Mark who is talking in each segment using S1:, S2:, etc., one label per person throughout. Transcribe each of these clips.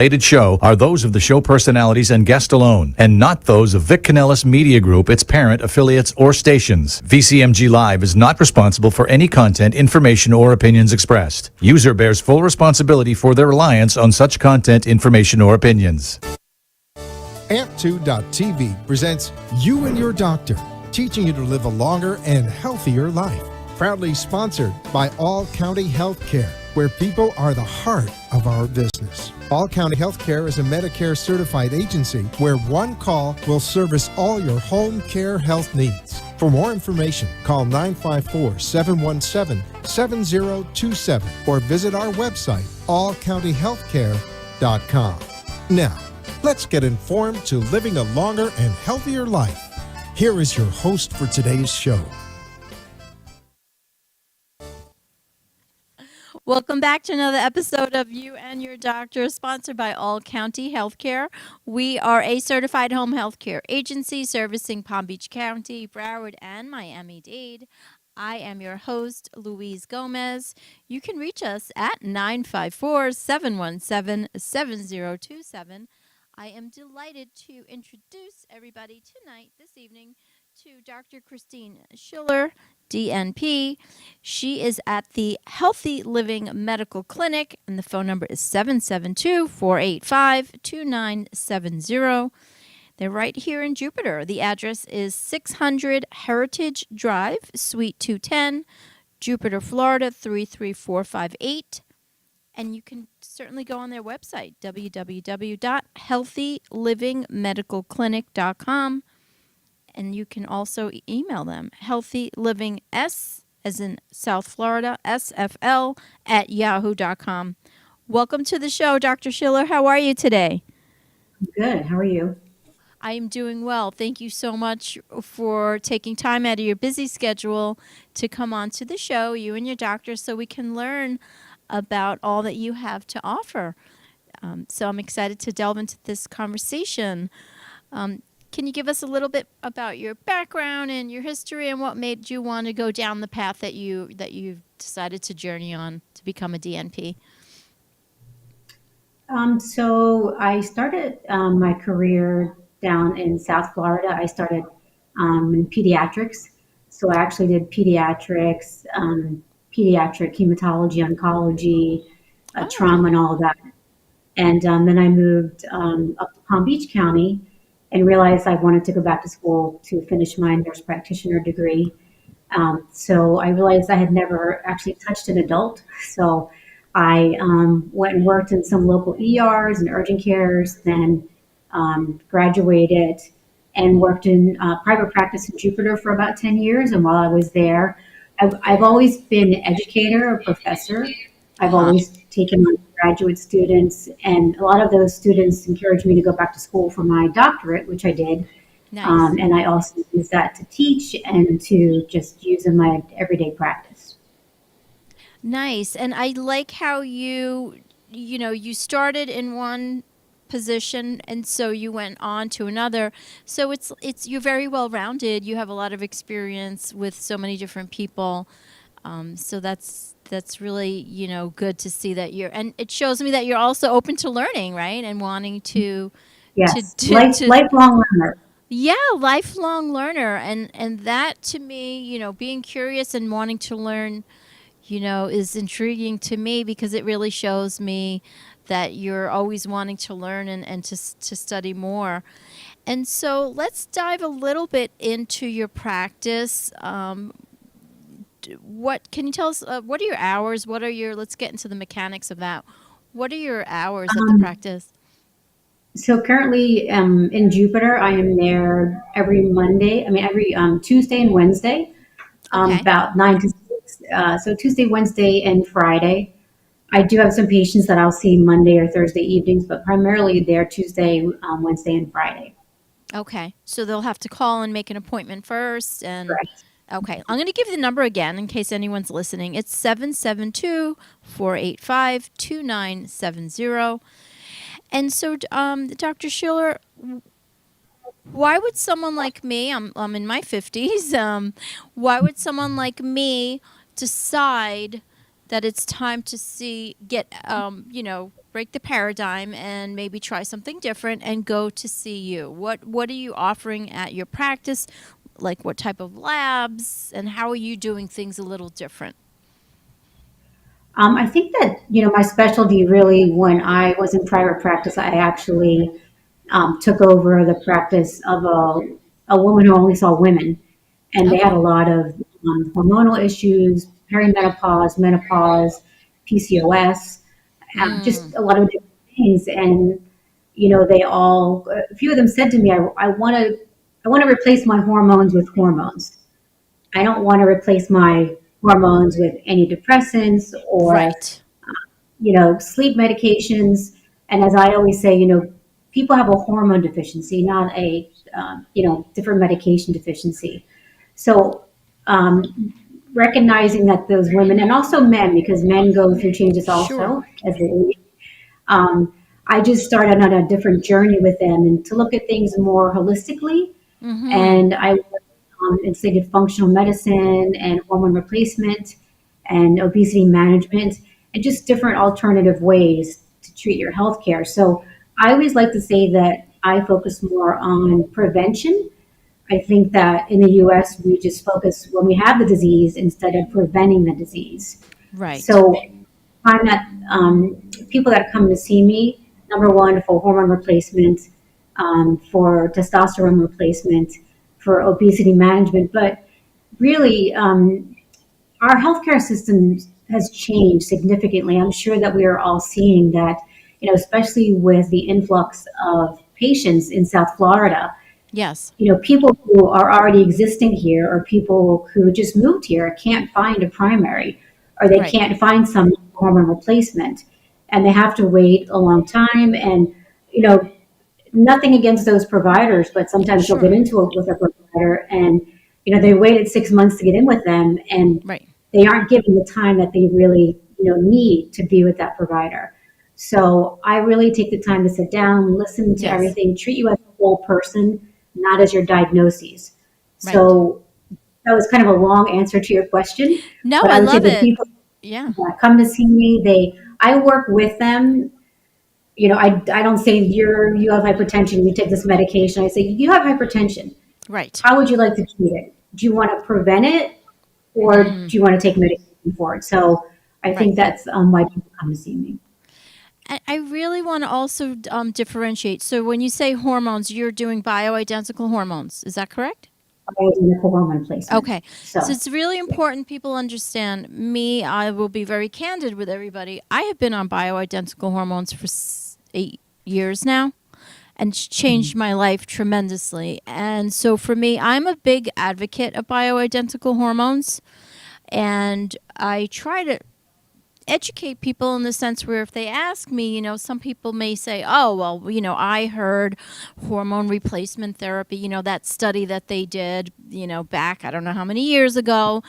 S1: Related show are those of the show personalities and guest alone, and not those of Vic Canellis Media Group, its parent, affiliates, or stations. VCMG Live is not responsible for any content, information, or opinions expressed. User bears full responsibility for their reliance on such content, information, or opinions.
S2: Amp2.tv presents You and Your Doctor, teaching you to live a longer and healthier life. Proudly sponsored by All County Healthcare, where people are the heart of our business. All County Healthcare is a Medicare certified agency where one call will service all your home care health needs. For more information, call 954-717-7027 or visit our website, allcountyhealthcare.com. Now, let's get informed to living a longer and healthier life. Here is your host for today's show.
S3: Welcome back to another episode of You and Your Doctor, sponsored by All County Healthcare. We are a certified home healthcare agency servicing Palm Beach County, Broward, and Miami-Dade. I am your host, Louise Gomez. You can reach us at 954-717-7027. I am delighted to introduce everybody tonight, this evening, to Dr. Christine Schiller, DNP. She is at the Healthy Living Medical Clinic, and the phone number is 772-485-2970. They're right here in Jupiter. The address is 600 Heritage Drive, Suite 210, Jupiter, Florida, 33458. And you can certainly go on their website, www.healthylivingmedicalclinic.com. And you can also email them, healthylivings, as in South Florida, SFL, @yahoo.com. Welcome to the show, Dr. Schiller. How are you today?
S4: Good. How are you?
S3: I am doing well. Thank you so much for taking time out of your busy schedule to come on to the show, You and Your Doctor, so we can learn about all that you have to offer. So I'm excited to delve into this conversation. Can you give us a little bit about your background and your history and what made you want to go down the path that you decided to journey on to become a DNP?
S4: So I started my career down in South Florida. I started in pediatrics. So I actually did pediatrics, pediatric hematology, oncology, trauma, and all of that. And then I moved up to Palm Beach County and realized I wanted to go back to school to finish my nurse practitioner degree. So I realized I had never actually touched an adult. So I went and worked in some local ERs and urgent cares, then graduated and worked in private practice in Jupiter for about 10 years. And while I was there, I've always been an educator, a professor. I've always taken on graduate students, and a lot of those students encouraged me to go back to school for my doctorate, which I did.
S3: Nice.
S4: And I also use that to teach and to just use in my everyday practice.
S3: Nice. And I like how you started in one position and so you went on to another. So it's you're very well rounded. You have a lot of experience with so many different people. So that's really, good to see that and it shows me that you're also open to learning, right? And wanting to
S4: Yes, lifelong learner.
S3: Yeah, lifelong learner. And that to me, being curious and wanting to learn, is intriguing to me because it really shows me that you're always wanting to learn and to study more. And so let's dive a little bit into your practice. What can you tell us? What are your hours? Let's get into the mechanics of that. What are your hours at the practice?
S4: So currently in Jupiter, I am there every Tuesday and Wednesday,
S3: Okay.
S4: about 9 to 6. So Tuesday, Wednesday, and Friday. I do have some patients that I'll see Monday or Thursday evenings, but primarily they're Tuesday, Wednesday, and Friday.
S3: Okay. So they'll have to call and make an appointment first. And
S4: Correct.
S3: okay, I'm going to give you the number again in case anyone's listening. It's 772-485-2970. And so, Dr. Schiller, why would someone like me, I'm in my 50s, why would someone like me decide that it's time to break the paradigm and maybe try something different and go to see you? What are you offering at your practice? Like what type of labs, and how are you doing things a little different?
S4: I think that, my specialty really, when I was in private practice, I actually took over the practice of a woman who only saw women. And they had
S3: Okay.
S4: a lot of hormonal issues, perimenopause, menopause, PCOS, just
S3: Mm,
S4: a lot of different things. And, a few of them said to me, I want to replace my hormones with hormones. I don't want to replace my hormones with antidepressants or
S3: right.
S4: sleep medications. And as I always say, people have a hormone deficiency, not a, different medication deficiency. So, recognizing that those women and also men, because men go through changes
S3: Sure.
S4: also as they age, um, I just started on a different journey with them and to look at things more holistically.
S3: Mm-hmm.
S4: And I studied functional medicine and hormone replacement and obesity management and just different alternative ways to treat your healthcare. So I always like to say that I focus more on prevention. I think that in the US, we just focus when we have the disease instead of preventing the disease.
S3: Right.
S4: So find that people that come to see me, number one, for hormone replacement, for testosterone replacement, for obesity management, but really, our healthcare system has changed significantly. I'm sure that we are all seeing that, especially with the influx of patients in South Florida,
S3: Yes.
S4: people who are already existing here or people who just moved here can't find a primary or they
S3: Right.
S4: can't find some hormone replacement and they have to wait a long time. And, nothing against those providers, but sometimes they'll get
S3: Sure.
S4: into it with a provider and, they waited 6 months to get in with them and
S3: Right.
S4: they aren't given the time that they really, need to be with that provider. So I really take the time to sit down, listen to
S3: Yes.
S4: everything, treat you as a whole person, not as your diagnoses.
S3: Right.
S4: So that was kind of a long answer to your question,
S3: No,
S4: but
S3: I
S4: I would say
S3: love
S4: the
S3: it.
S4: people
S3: Yeah.
S4: that come to see me, I work with them. I don't say you have hypertension, you take this medication. I say you have hypertension.
S3: Right.
S4: How would you like to treat it? Do you want to prevent it, or do
S3: Mm,
S4: you want to take medication for it? So I
S3: right.
S4: think that's why people come to see me.
S3: I really want to also differentiate. So when you say hormones, you're doing bioidentical hormones. Is that correct?
S4: Bioidentical hormone replacement.
S3: Okay. So
S4: So
S3: it's really
S4: yeah.
S3: important people understand me. I will be very candid with everybody. I have been on bioidentical hormones for 8 years now, and it's changed my life tremendously. And so for me, I'm a big advocate of bioidentical hormones. And I try to educate people in the sense where if they ask me, some people may say, oh, well, I heard hormone replacement therapy, that study that they did, back, I don't know how many years ago,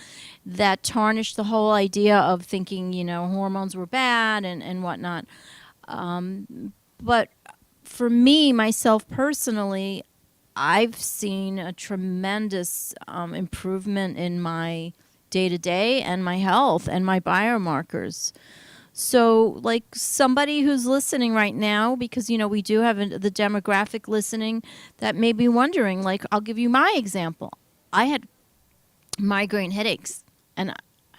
S3: that tarnished the whole idea of thinking, hormones were bad and whatnot. But for me, myself personally, I've seen a tremendous improvement in my day to day and my health and my biomarkers. So, like somebody who's listening right now, because we do have the demographic listening that may be wondering, like, I'll give you my example. I had migraine headaches, and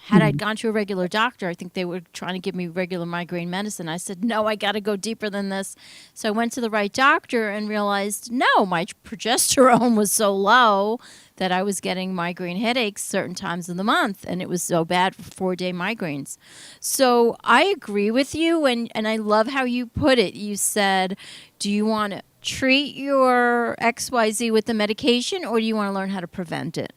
S3: had I
S4: Mhm.
S3: gone to a regular doctor, I think they were trying to give me regular migraine medicine. I said, no, I got to go deeper than this. So I went to the right doctor and realized, no, my progesterone was so low that I was getting migraine headaches certain times of the month. And it was so bad for 4-day migraines. So I agree with you. And I love how you put it. You said, do you want to treat your XYZ with the medication, or do you want to learn how to prevent it?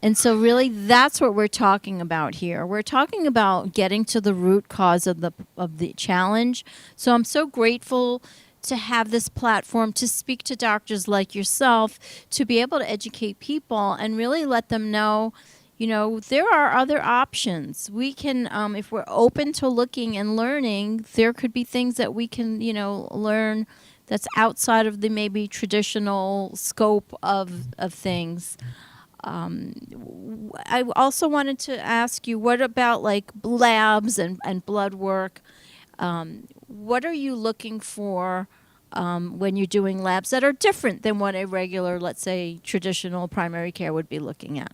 S3: And so really that's what we're talking about here. We're talking about getting to the root cause of the challenge. So I'm so grateful to have this platform to speak to doctors like yourself, to be able to educate people and really let them know, there are other options. We can, if we're open to looking and learning, there could be things that we can, learn that's outside of the maybe traditional scope of things. I also wanted to ask you, what about like labs and blood work? What are you looking for when you're doing labs that are different than what a regular, let's say, traditional primary care would be looking at?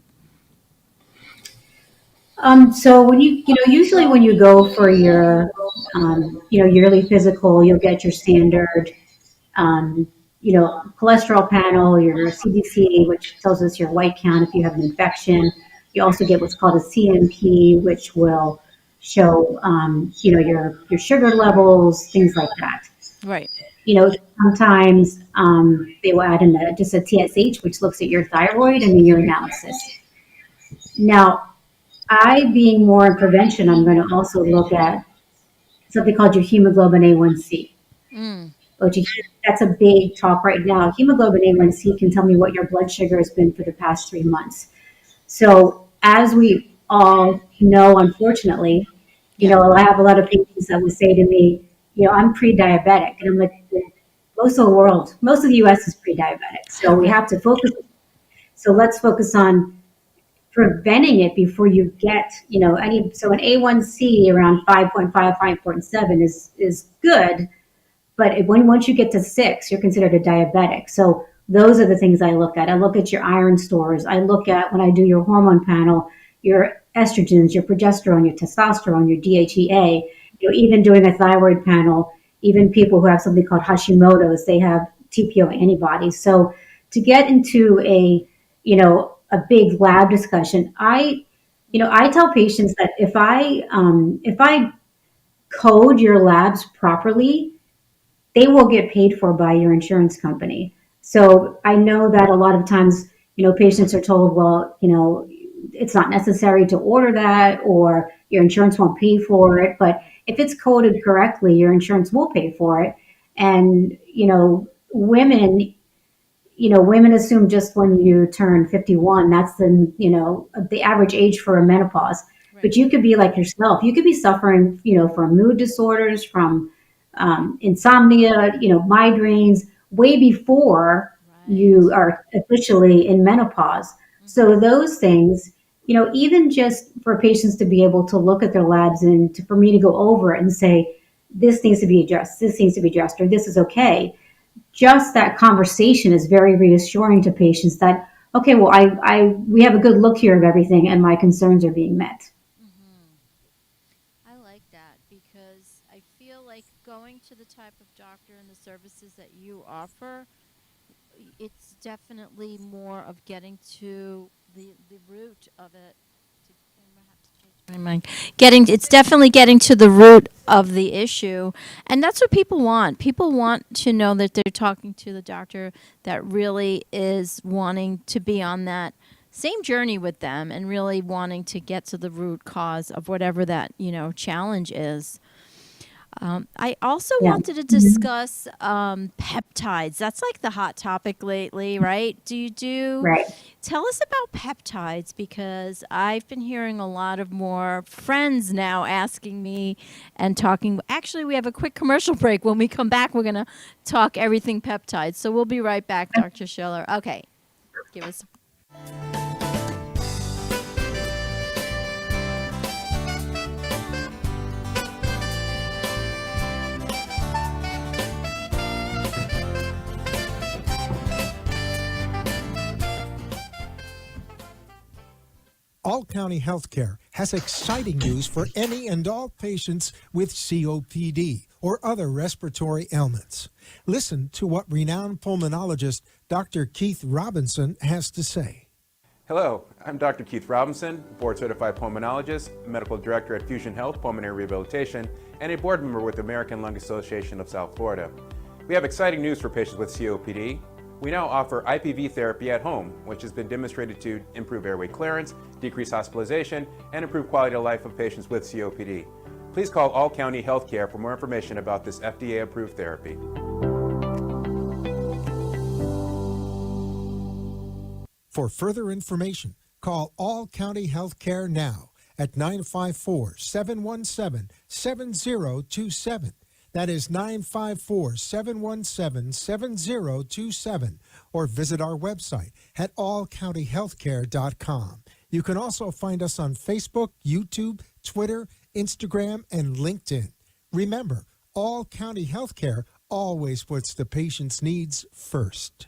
S4: So when usually when you go for your, yearly physical, you'll get your standard, um, cholesterol panel, your CBC, which tells us your white count if you have an infection. You also get what's called a CMP, which will show, your sugar levels, things like that.
S3: Right.
S4: Sometimes they will add in just a TSH, which looks at your thyroid and the urinalysis. Now, I, being more in prevention, I'm going to also look at something called your hemoglobin A1C,
S3: Mm.
S4: which that's a big talk right now. Hemoglobin A1C can tell me what your blood sugar has been for the past 3 months. So, as we all know, unfortunately,
S3: Yeah.
S4: I have a lot of patients that would say to me, I'm pre-diabetic, and I'm like, most of the world, most of the U.S. is pre-diabetic, so we
S3: Right.
S4: have to focus. So let's focus on preventing it before you get, so an A1C around 5.5, 5.7 is good, but once you get to 6, you're considered a diabetic. So those are the things I look at. I look at your iron stores. I look at, when I do your hormone panel, your estrogens, your progesterone, your testosterone, your DHEA. Even doing a thyroid panel, even people who have something called Hashimoto's, they have TPO antibodies. So to get into a big lab discussion, I tell patients that if I code your labs properly, they will get paid for by your insurance company. So I know that a lot of times, patients are told, well, it's not necessary to order that, or your insurance won't pay for it. But if it's coded correctly, your insurance will pay for it. And, women assume just when you turn 51, that's the average age for a menopause.
S3: Right.
S4: But you could be like yourself. You could be suffering, from mood disorders, from insomnia, migraines, way before
S3: Right.
S4: you are officially in menopause. So those things, even just for patients to be able to look at their labs and for me to go over it and say, this needs to be addressed, this needs to be addressed, or this is okay. Just that conversation is very reassuring to patients that, okay, well, we have a good look here of everything and my concerns are being met.
S3: Mm-hmm. I like that because I feel like going to the type of doctor and the services that you offer, it's definitely more of getting to the root of it. I'm gonna have to change my mind. It's definitely getting to the root of the issue, and that's what people want. People want to know that they're talking to the doctor that really is wanting to be on that same journey with them and really wanting to get to the root cause of whatever that challenge is. I also
S4: Yeah.
S3: wanted to discuss peptides. That's like the hot topic lately, right?
S4: Right.
S3: Tell us about peptides because I've been hearing a lot of more friends now asking me and talking. Actually, we have a quick commercial break. When we come back, we're going to talk everything peptides. So we'll be right back, Dr. Schiller. Okay, give us.
S2: All County Healthcare has exciting news for any and all patients with COPD or other respiratory ailments. Listen to what renowned pulmonologist Dr. Keith Robinson has to say.
S5: Hello, I'm Dr. Keith Robinson, board-certified pulmonologist, medical director at Fusion Health Pulmonary Rehabilitation, and a board member with the American Lung Association of South Florida. We have exciting news for patients with COPD. We now offer IPV therapy at home, which has been demonstrated to improve airway clearance, decrease hospitalization, and improve quality of life of patients with COPD. Please call All County Healthcare for more information about this FDA-approved therapy.
S2: For further information, call All County Healthcare now at 954-717-7027. That is 954-717-7027. Or visit our website at allcountyhealthcare.com. You can also find us on Facebook, YouTube, Twitter, Instagram, and LinkedIn. Remember, All County Healthcare always puts the patient's needs first.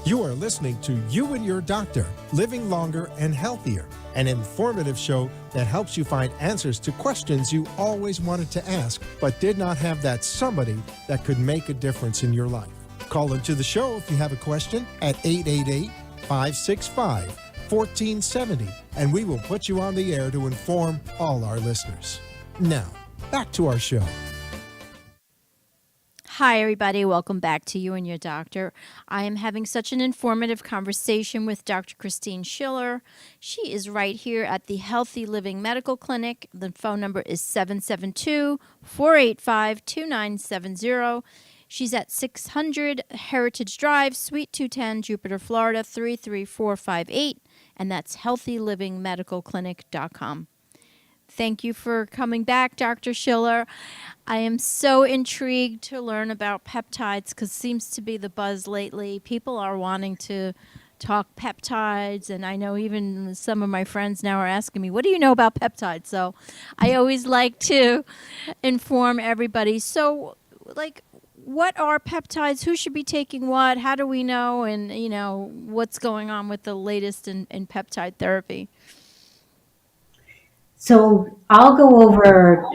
S2: You are listening to You and Your Doctor, Living Longer and Healthier, an informative show that helps you find answers to questions you always wanted to ask but did not have that somebody that could make a difference in your life. Call into the show if you have a question at 888-565-1470, and we will put you on the air to inform all our listeners. Now, back to our show.
S3: Hi, everybody. Welcome back to You and Your Doctor. I am having such an informative conversation with Dr. Christine Schiller. She is right here at the Healthy Living Medical Clinic. The phone number is 772-485-2970. She's at 600 Heritage Drive, Suite 210, Jupiter, Florida, 33458. And that's healthylivingmedicalclinic.com. Thank you for coming back, Dr. Schiller. I am so intrigued to learn about peptides because it seems to be the buzz lately. People are wanting to talk peptides, and I know even some of my friends now are asking me, what do you know about peptides? So I always like to inform everybody. So, what are peptides? Who should be taking what? How do we know? And, what's going on with the latest in peptide therapy?
S4: So I'll go over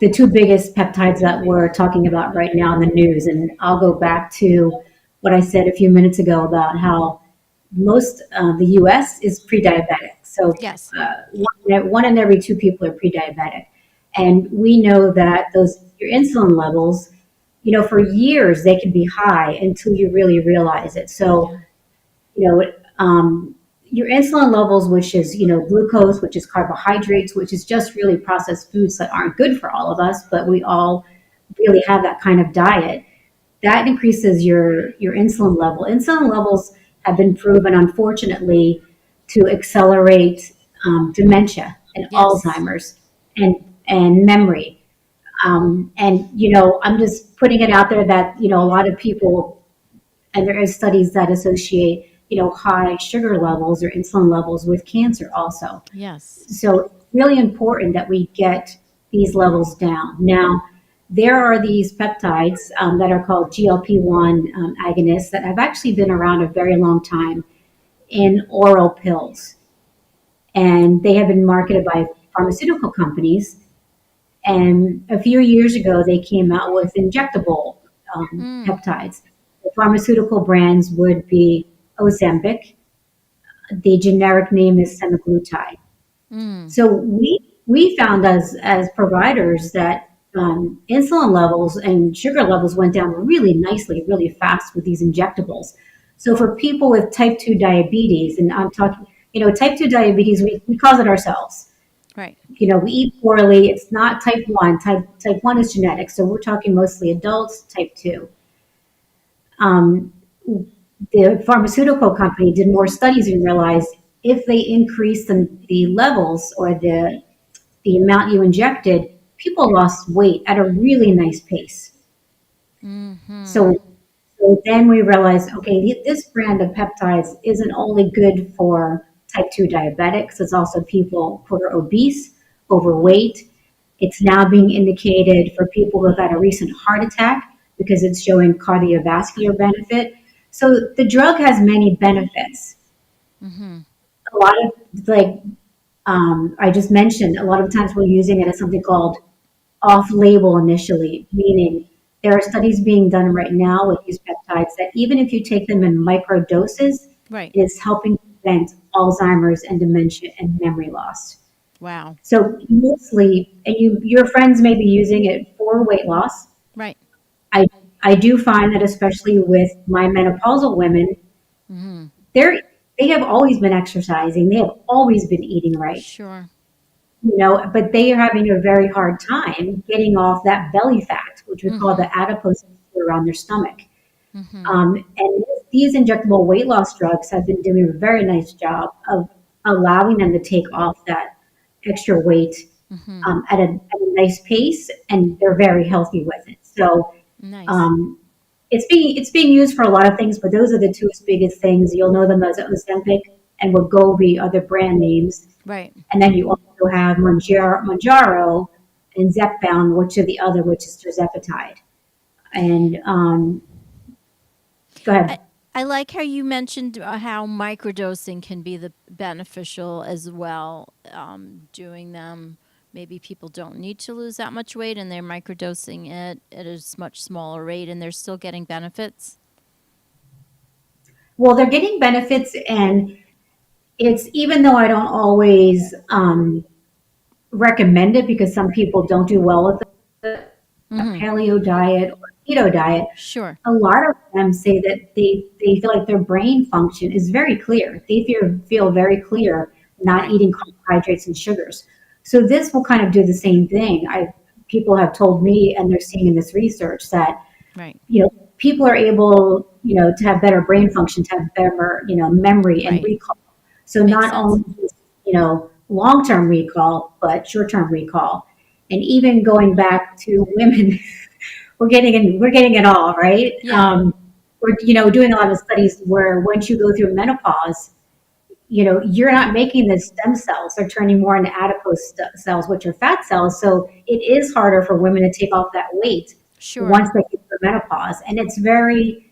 S4: the two biggest peptides that we're talking about right now in the news, and I'll go back to what I said a few minutes ago about how most of the U.S. is pre-diabetic. So
S3: Yes.
S4: One in every two people are pre-diabetic, and we know that your insulin levels, for years they can be high until you really realize it. So, your insulin levels, which is, glucose, which is carbohydrates, which is just really processed foods that aren't good for all of us, but we all really have that kind of diet, that increases your insulin level. Insulin levels have been proven, unfortunately, to accelerate dementia and
S3: Yes.
S4: Alzheimer's and memory. I'm just putting it out there that, a lot of people, and there is studies that associate high sugar levels or insulin levels with cancer also.
S3: Yes.
S4: So it's really important that we get these levels down. Now, there are these peptides that are called GLP-1 agonists that have actually been around a very long time in oral pills. And they have been marketed by pharmaceutical companies. And a few years ago, they came out with injectable peptides. The pharmaceutical brands would be Ozempic. The generic name is semaglutide. So we found as providers that insulin levels and sugar levels went down really nicely, really fast with these injectables. So for people with type 2 diabetes, and I'm talking, type 2 diabetes, we cause it ourselves.
S3: Right.
S4: We eat poorly. It's not type 1. Type 1 is genetic. So we're talking mostly adults, type 2. The pharmaceutical company did more studies and realized if they increased the levels or the amount you injected, people lost weight at a really nice pace. So then we realized, okay, this brand of peptides isn't only good for type 2 diabetics, it's also people who are obese, overweight. It's now being indicated for people who have had a recent heart attack because it's showing cardiovascular benefit. So the drug has many benefits. A lot of, I just mentioned, a lot of times we're using it as something called off-label initially, meaning there are studies being done right now with these peptides that even if you take them in micro doses,
S3: Right.
S4: it is helping prevent Alzheimer's and dementia and memory loss.
S3: Wow.
S4: So mostly, and your friends may be using it for weight loss.
S3: Right.
S4: I do find that especially with my menopausal women, they have always been exercising. They have always been eating right,
S3: Sure.
S4: but they are having a very hard time getting off that belly fat, which we call the adipose tissue around their stomach. And these injectable weight loss drugs have been doing a very nice job of allowing them to take off that extra weight at a nice pace, and they're very healthy with it. So
S3: Nice.
S4: um, it's being used for a lot of things, but those are the two biggest things. You'll know them as Ozempic and Wegovy are the brand names,
S3: Right.
S4: and then you also have Mounjaro and Zepbound, which are the other, which is tirzepatide. And go
S3: I,
S4: ahead.
S3: I like how you mentioned how microdosing can be the beneficial as well. Doing them, maybe people don't need to lose that much weight, and they're microdosing it at a much smaller rate, and they're still getting benefits.
S4: Well, they're getting benefits, and it's even though I don't always recommend it because some people don't do well with a paleo diet or keto diet.
S3: Sure.
S4: A lot of them say that they feel like their brain function is very clear. They feel very clear not
S3: Right.
S4: eating carbohydrates and sugars. So this will kind of do the same thing. People have told me, and they're seeing in this research that
S3: Right.
S4: people are able to have better brain function, to have better memory and
S3: Right.
S4: recall. So
S3: Makes
S4: not
S3: sense.
S4: only just long-term recall, but short-term recall, and even going back to women. We're getting it all, right?
S3: Yeah.
S4: We're doing a lot of studies where once you go through menopause, you're not making the stem cells; they're turning more into adipose cells, which are fat cells. So it is harder for women to take off that weight
S3: Sure.
S4: once they get to menopause, and it's very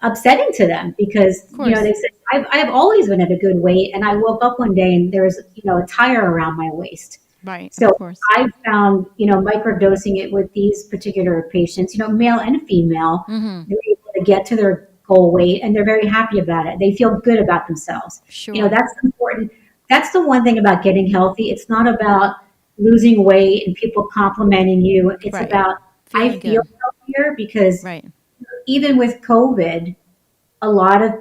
S4: upsetting to them because
S3: Of course.
S4: they said I've always been at a good weight, and I woke up one day and there was a tire around my waist.
S3: Right.
S4: So
S3: Of course.
S4: I found, microdosing it with these particular patients, male and female, they're able to get to their goal weight and they're very happy about it. They feel good about themselves.
S3: Sure.
S4: That's important. That's the one thing about getting healthy. It's not about losing weight and people complimenting you. It's
S3: Right.
S4: about, I
S3: Feeling
S4: feel
S3: good.
S4: healthier because
S3: Right.
S4: even with COVID, a lot of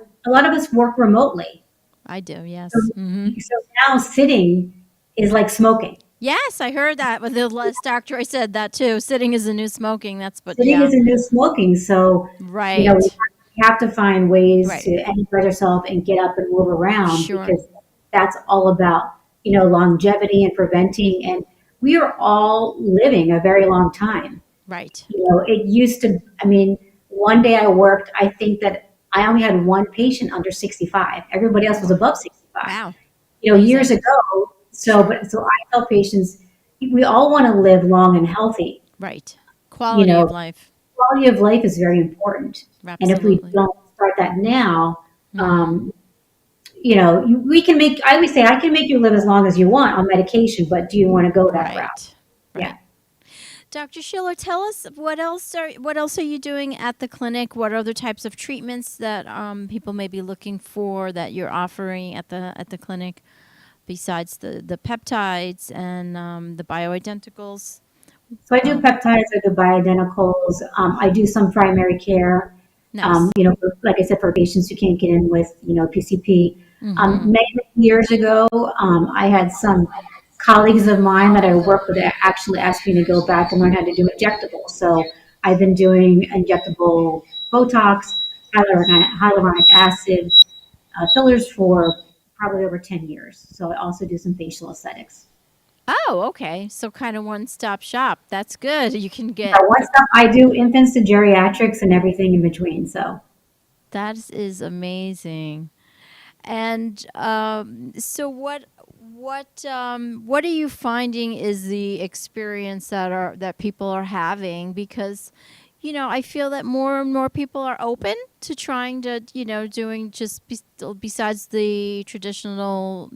S4: us work remotely.
S3: I do.
S4: So,
S3: Yes.
S4: so now sitting is like smoking.
S3: Yes, I heard that with the last doctor. I said that too. Sitting is the new smoking. That's but
S4: Sitting
S3: yeah.
S4: isn't just smoking. So, we
S3: Right.
S4: have to find ways
S3: Right.
S4: to energize ourselves and get up and move around
S3: Sure.
S4: because that's all about, longevity and preventing. And we are all living a very long time.
S3: Right.
S4: It used to, I mean, one day I worked, I think that I only had one patient under 65. Everybody else was above 65,
S3: Wow.
S4: years
S3: Amazing.
S4: ago. So,
S3: Sure.
S4: so I tell patients, we all want to live long and healthy.
S3: Right.
S4: You
S3: Quality of
S4: know,
S3: life.
S4: quality of life is very important. And if we
S3: Absolutely.
S4: don't start that now, we can make, I always say, I can make you live as long as you want on medication, but do you want to go that route?
S3: Right.
S4: Yeah.
S3: Right. Dr. Schiller, tell us what else are you doing at the clinic? What other types of treatments that people may be looking for that you're offering at the clinic besides the peptides and the bioidenticals?
S4: So I do peptides, I do bioidenticals, I do some primary care,
S3: Nice.
S4: like I said, for patients who can't get in with, PCP. Many years ago, I had some colleagues of mine that I work with that actually asked me to go back and learn how to do injectables. So I've been doing injectable Botox, hyaluronic acid, fillers for probably over 10 years. So I also do some facial aesthetics.
S3: Oh, okay. So kind of one-stop shop. That's good. You can
S4: Yeah,
S3: get
S4: one stuff I do infants to geriatrics and everything in between. So
S3: that is amazing. And so what are you finding is the experience that people are having? Because I feel that more and more people are open to trying to doing just besides the traditional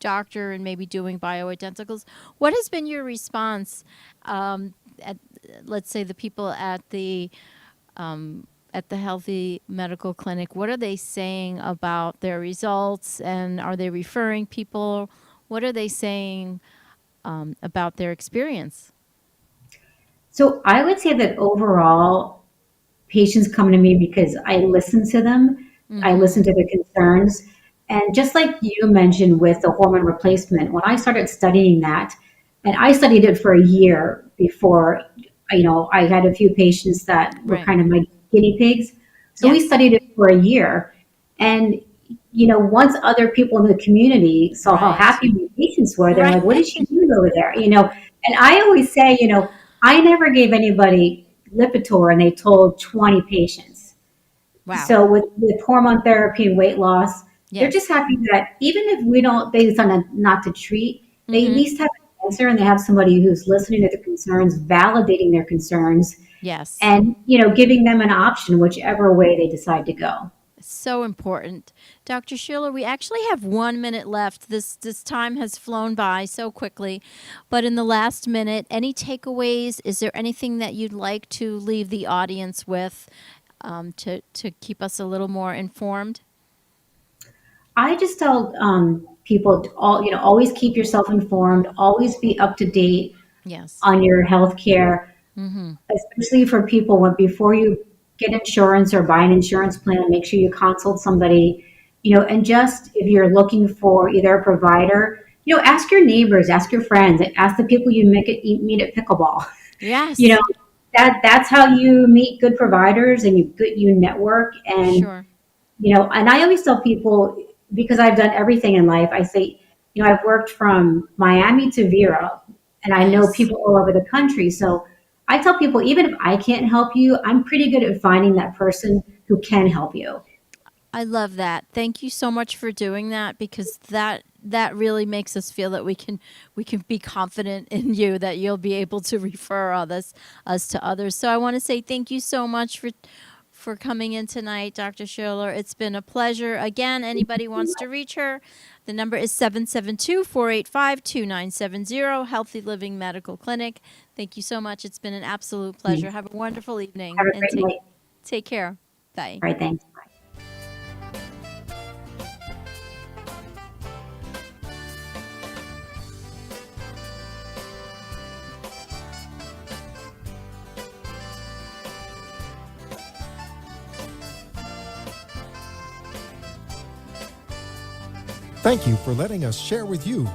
S3: doctor and maybe doing bioidenticals. What has been your response at, let's say, the people at the Healthy Medical Clinic? What are they saying about their results, and are they referring people? What are they saying about their experience?
S4: So I would say that overall, patients come to me because I listen to them, I listen to their concerns. And just like you mentioned with the hormone replacement, when I started studying that, and I studied it for a year before, I had a few patients that were
S3: Right.
S4: kind of my guinea pigs. So we
S3: Yes.
S4: studied it for a year. And, once other people in the community saw how
S3: Right.
S4: happy my patients were, they're like,
S3: Right.
S4: what is she doing over there? And I always say, I never gave anybody Lipitor and they told 20 patients.
S3: Wow.
S4: So with hormone therapy and weight loss, they're
S3: Yes.
S4: just happy that even if we don't, they decide not to treat, they at
S3: Mm-hmm.
S4: least have an answer and they have somebody who's listening to their concerns, validating their concerns,
S3: Yes.
S4: and giving them an option, whichever way they decide to go.
S3: So important. Dr. Schiller, we actually have 1 minute left. This time has flown by so quickly. But in the last minute, any takeaways? Is there anything that you'd like to leave the audience with to keep us a little more informed?
S4: I just tell people to always keep yourself informed, always be up to date
S3: Yes.
S4: on your health care,
S3: Mm-hmm.
S4: especially for people before you get insurance or buy an insurance plan, make sure you consult somebody, and just if you're looking for either a provider, ask your neighbors, ask your friends, ask the people you meet at pickleball. you know,
S3: Yes.
S4: that's how you meet good providers and you network. And
S3: Sure.
S4: and I always tell people, because I've done everything in life, I say, I've worked from Miami to Vera, and I know
S3: Yes.
S4: people all over the country. So I tell people, even if I can't help you, I'm pretty good at finding that person who can help you.
S3: I love that. Thank you so much for doing that because that really makes us feel that we can be confident in you that you'll be able to refer us to others. So I want to say thank you so much for coming in tonight, Dr. Schiller. It's been a pleasure. Again, anybody wants to reach her, the number is 772-485-2970, Healthy Living Medical Clinic. Thank you so much. It's been an absolute pleasure. Have a wonderful evening
S4: Have a
S3: and
S4: great night.
S3: take care. Bye.
S4: All right, thanks.
S2: Thank you for letting us share with you